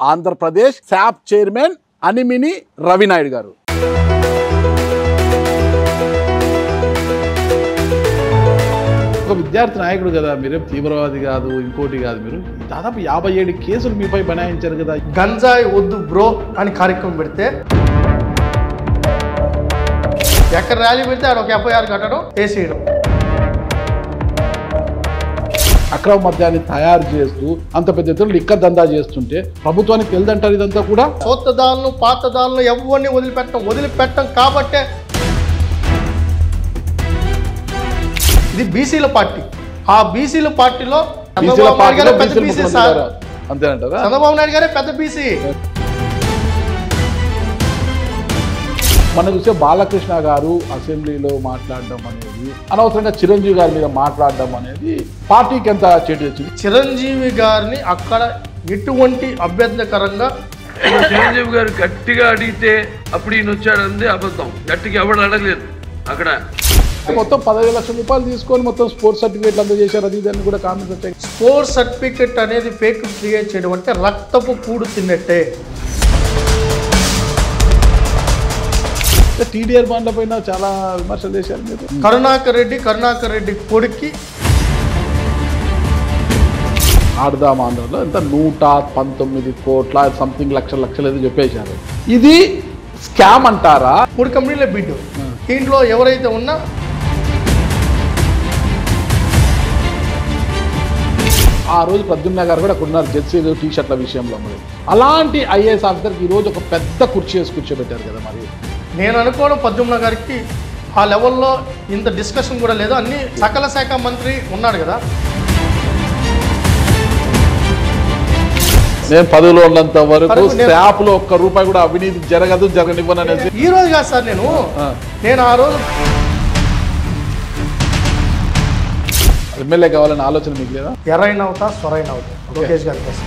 Andhra Pradesh SAAP chairman Animini Ravi Naidu గారు. ఒక విద్యార్థి నాయకుడు కదా, మీరేం తీవ్రవాది కాదు, ఇంకోటి కాదు. మీరు దాదాపు 57 కేసులు మీపై బనాయించారు కదా. గంజాయి వద్దు బ్రో అని కార్యక్రమం పెడితే ఎక్కడ ర్యాలీ పెడితే ఆడ ఒక FIR కట్టడం, వేసేయడం. అక్రమ మద్యాన్ని తయారు చేస్తూ అంత పెద్ద ఎత్తున లిక్కర్ దందా చేస్తుంటే ప్రభుత్వానికి తెలియదంటారు. ఇదంతా కూడా సొత్తదారులను పాతదారులను ఎవరిని వదిలిపెట్టం కాబట్టే ఇది బీసీల పార్టీ. ఆ బీసీల పార్టీలో చంద్రబాబు నాయుడు గారే పెద్ద బీసీ సార్. అంతేనంటారా? చంద్రబాబు నాయుడు గారే పెద్ద బీసీ. మన చూసే బాలకృష్ణ గారు అసెంబ్లీలో మాట్లాడడం అనేది, అనవసరంగా చిరంజీవి గారి మీద మాట్లాడడం అనేది పార్టీకి ఎంత చెడు తెచ్చింది. చిరంజీవి గారిని అక్కడ ఎటువంటి అభ్యంతరకరంగా చిరంజీవి గారు గట్టిగా అడిగితే అప్పుడు ఈయన వచ్చాడంది అబద్ధం. గట్టిగా ఎవడు అడగలేదు. అక్కడ మొత్తం 15 లక్షల రూపాయలు తీసుకొని మొత్తం స్పోర్ట్స్ సర్టిఫికేట్లు అందజేశారు. అది దాన్ని కూడా కామెంట్స్ వచ్చాయి. స్పోర్ట్స్ సర్టిఫికెట్ అనేది ఫేక్ క్రియేట్ చేయడం అంటే రక్తపు కూడు తిన్నట్టే. TDR బాండ్ల పైన చాలా విమర్శలు చేశారు మీరు. కరుణాకర్ రెడ్డి కొడుక్కి ఆడదాం ఆంధ్రలో ఎంత 119 కోట్ల సంథింగ్ లక్షలు ఏదో చెప్పేశారు. ఇది స్కామ్ అంటారా? 3 కంపెనీల బిడ్. దీంట్లో ఎవరైతే ఉన్నా ఆ రోజు ప్రద్యుమ్న గారు కూడా అక్కడ ఉన్నారు, జెర్సీలు టీషర్ట్ల విషయంలో. మరి అలాంటి IAS ఆఫీసర్కి ఈరోజు ఒక పెద్ద కుర్చీ వేసి కూర్చోబెట్టారు కదా. మరి నేను అనుకోవడం ప్రద్యుమ్న గారికి ఆ లెవెల్లో ఇంత డిస్కషన్ కూడా లేదు. అన్ని సకల శాఖ మంత్రి ఉన్నాడు కదా. నేను పదవిలో ఉన్నంత వరకు శాప్ లో ఒక్క రూపాయి కూడా అవినీతి జరగనివ్వను అనేది. ఈ రోజు కాదు సార్, నేను ఆ రోజు ఎమ్మెల్యే కావాలనే ఆలోచన మీకు లేదా? ఎర్రైన అవుతా సొరైన అవుతా లోకేష్ గారి కోసం.